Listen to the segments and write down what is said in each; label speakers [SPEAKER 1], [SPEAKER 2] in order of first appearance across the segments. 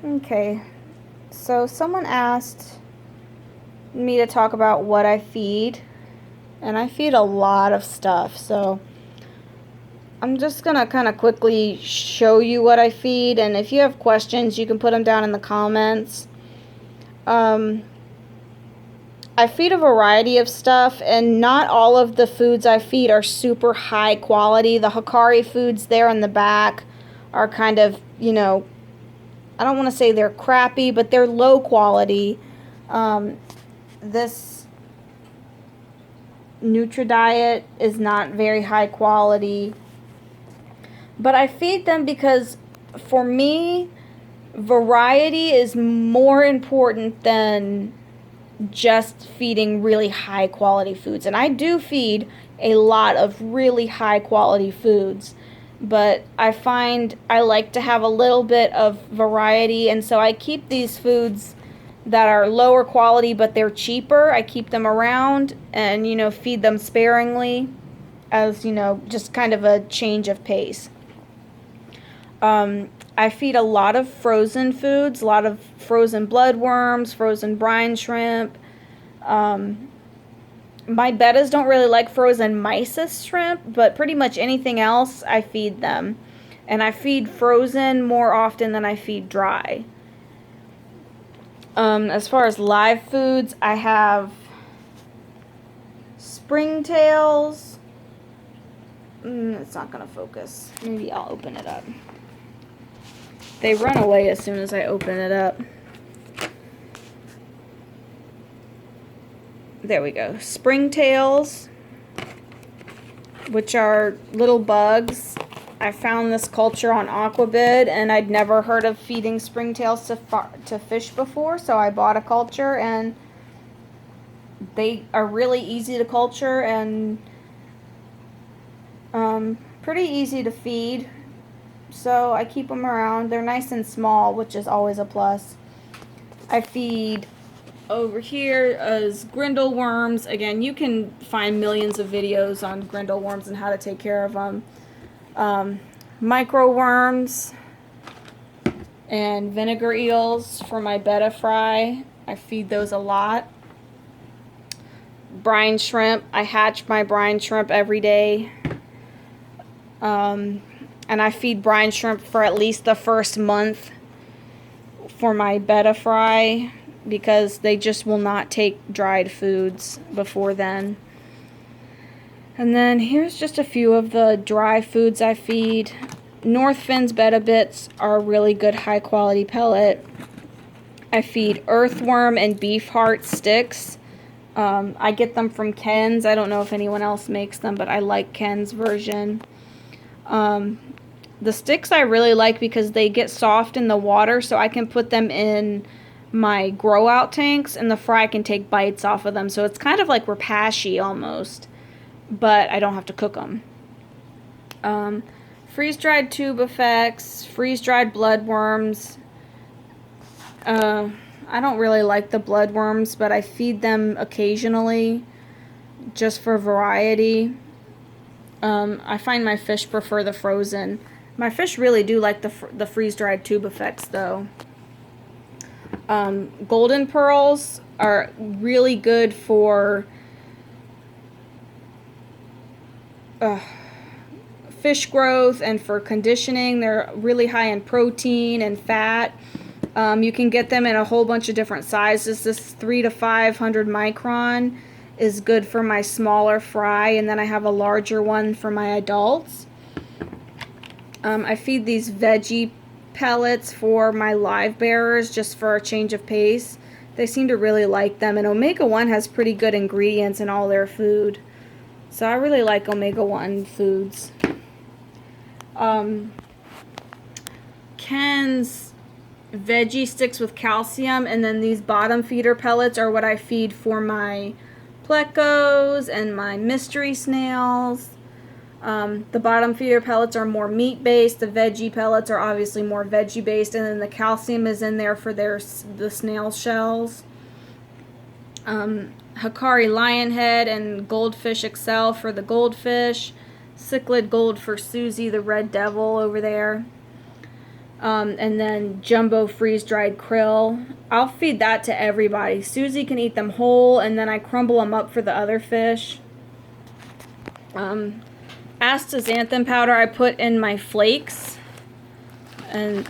[SPEAKER 1] Okay, so someone asked me to talk about what I feed, and I feed a lot of stuff, so I'm just gonna kind of quickly show you what I feed, and if you have questions, you can put them down in the comments. I feed a variety of stuff, and not all of the foods I feed are super high quality. The Hikari foods there in the back are kind of, I don't want to say they're crappy, but they're low quality. This NutriDiet is not very high quality. But I feed them because, for me, variety is more important than just feeding really high quality foods. And I do feed a lot of really high quality foods, but I find I like to have a little bit of variety, and so I keep these foods that are lower quality but they're cheaper. I keep them around and feed them sparingly, as just kind of a change of pace. I feed a lot of frozen foods, a lot of frozen bloodworms, frozen brine shrimp. My bettas don't really like frozen mysis shrimp, but pretty much anything else I feed them. And I feed frozen more often than I feed dry. As far as live foods, I have Springtails. It's not going to focus. Maybe I'll open it up. They run away as soon as I open it up. There we go. Springtails, which are little bugs. I found this culture on Aquabid, and I'd never heard of feeding springtails to fish before, so I bought a culture, and they are really easy to culture and pretty easy to feed. So I keep them around. They're nice and small, which is always a plus. I feed over here is Grindle Worms. Again, you can find millions of videos on Grindle Worms and how to take care of them. Micro worms and vinegar eels for my betta fry. I feed those a lot. Brine shrimp. I hatch my brine shrimp every day. And I feed brine shrimp for at least the first month for my betta fry, because they just will not take dried foods before then. And then here's just a few of the dry foods I feed. Northfin's Betta Bits are a really good high quality pellet. I feed earthworm and beef heart sticks. I get them from Ken's. I don't know if anyone else makes them, but I like Ken's version. The sticks I really like because they get soft in the water, so I can put them in my grow out tanks, and the fry can take bites off of them. So it's kind of like repashy almost, but I don't have to cook them. Freeze-dried tube effects, freeze-dried bloodworms. I don't really like the bloodworms, but I feed them occasionally just for variety. I find my fish prefer the frozen. My fish really do like the freeze-dried tube effects, though. Golden pearls are really good for fish growth and for conditioning. They're really high in protein and fat. You can get them in a whole bunch of different sizes. This 300 to 500 micron is good for my smaller fry, and then I have a larger one for my adults. I feed these veggie pellets for my live bearers just for a change of pace. They seem to really like them, and omega-1 has pretty good ingredients in all their food. So I really like omega-1 foods. Ken's veggie sticks with calcium, and then these bottom feeder pellets are what I feed for my plecos and my mystery snails. The bottom feeder pellets are more meat-based. The veggie pellets are obviously more veggie-based, and then the calcium is in there for the snail shells. Hikari Lionhead and Goldfish Excel for the goldfish. Cichlid Gold for Susie, the red devil over there. and then jumbo freeze-dried krill. I'll feed that to everybody. Susie can eat them whole, and then I crumble them up for the other fish. Astaxanthin powder I put in my flakes, and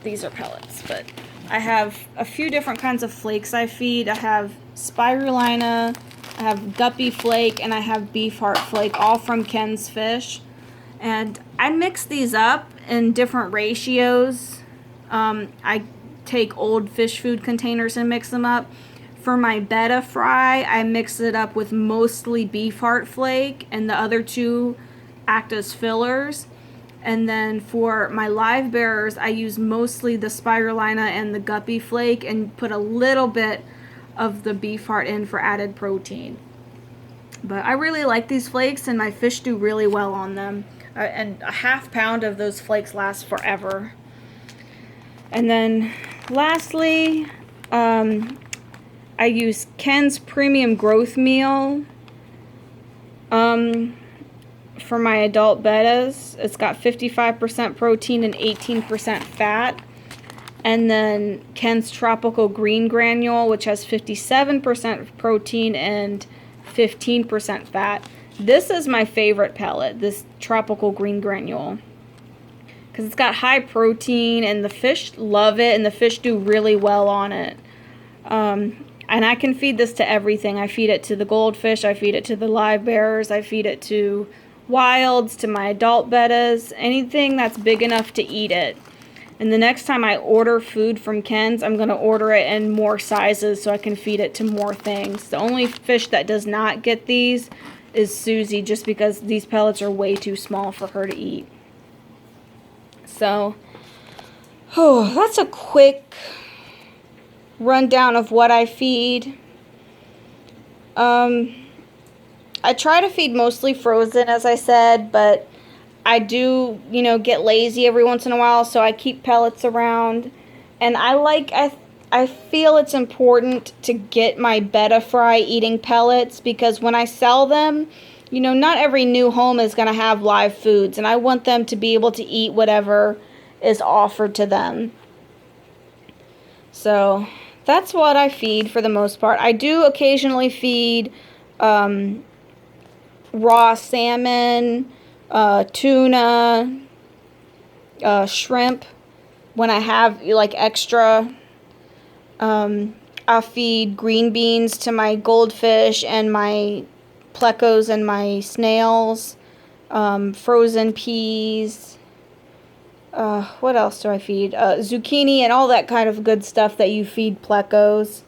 [SPEAKER 1] these are pellets, but I have a few different kinds of flakes I feed. I have spirulina, I have guppy flake, and I have beef heart flake, all from Ken's Fish. And I mix these up in different ratios. I take old fish food containers and mix them up. For my betta fry, I mix it up with mostly beef heart flake, and the other two act as fillers. And then for my live bearers, I use mostly the spirulina and the guppy flake and put a little bit of the beef heart in for added protein. But I really like these flakes, and my fish do really well on them. And a half pound of those flakes last forever. And then lastly, I use Ken's Premium Growth Meal for my adult bettas. It's got 55% protein and 18% fat. And then Ken's Tropical Green Granule, which has 57% protein and 15% fat. This is my favorite pellet, this Tropical Green Granule, because it's got high protein, and the fish love it, and the fish do really well on it. And I can feed this to everything. I feed it to the goldfish, I feed it to the live bearers, I feed it to wilds, to my adult bettas, anything that's big enough to eat it. And the next time I order food from Ken's, I'm going to order it in more sizes so I can feed it to more things. The only fish that does not get these is Susie, just because these pellets are way too small for her to eat. So, that's a quick rundown of what I feed. I try to feed mostly frozen, as I said, but I do, get lazy every once in a while, so I keep pellets around. And I feel it's important to get my betta fry eating pellets, because when I sell them, not every new home is going to have live foods, and I want them to be able to eat whatever is offered to them. So that's what I feed for the most part. I do occasionally feed raw salmon, tuna, shrimp when I have extra. I'll feed green beans to my goldfish and my plecos and my snails, frozen peas. What else do I feed? Zucchini and all that kind of good stuff that you feed plecos.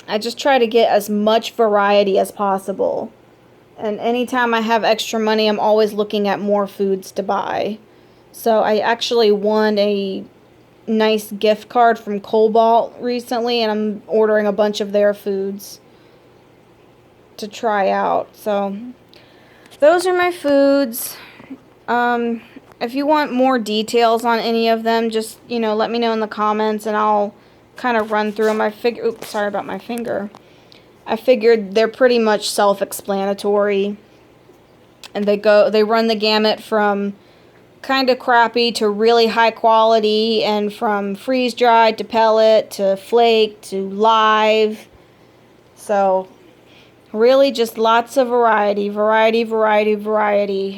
[SPEAKER 1] I just try to get as much variety as possible. And anytime I have extra money, I'm always looking at more foods to buy. So I actually won a nice gift card from Cobalt recently, and I'm ordering a bunch of their foods to try out. So those are my foods. If you want more details on any of them, just let me know in the comments, and I'll kind of run through them. Oops, sorry about my finger. I figured they're pretty much self-explanatory, and they run the gamut from kind of crappy to really high quality, and from freeze-dried to pellet to flake to live. So really just lots of variety.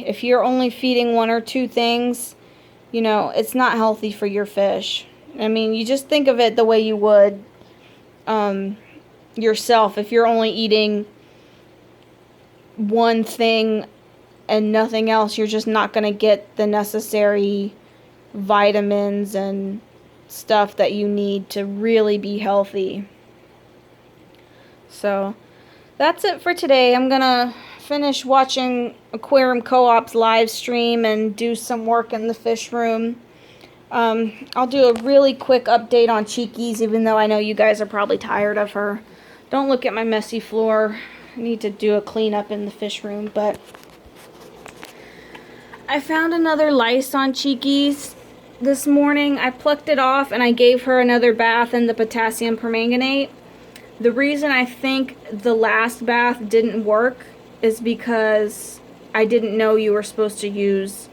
[SPEAKER 1] If you're only feeding one or two things, it's not healthy for your fish. I mean, you just think of it the way you would yourself. If you're only eating one thing and nothing else, you're just not going to get the necessary vitamins and stuff that you need to really be healthy. So that's it for today. I'm going to finish watching Aquarium Co-op's live stream and do some work in the fish room. I'll do a really quick update on Cheekies, even though I know you guys are probably tired of her. Don't look at my messy floor. I need to do a cleanup in the fish room, but I found another lice on Cheekies this morning. I plucked it off and I gave her another bath in the potassium permanganate. The reason I think the last bath didn't work is because I didn't know you were supposed to use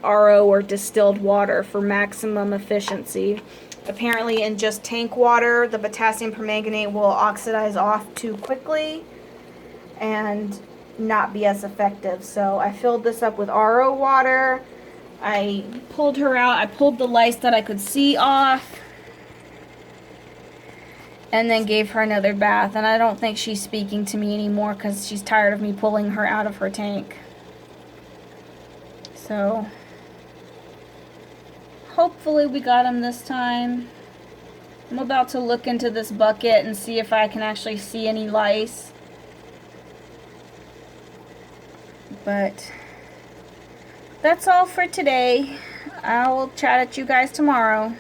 [SPEAKER 1] RO or distilled water for maximum efficiency. Apparently in just tank water, the potassium permanganate will oxidize off too quickly and not be as effective. So I filled this up with RO water. I pulled her out. I pulled the lice that I could see off. And then gave her another bath. And I don't think she's speaking to me anymore because she's tired of me pulling her out of her tank. So hopefully we got him this time. I'm about to look into this bucket and see if I can actually see any lice. But that's all for today. I'll chat at you guys tomorrow.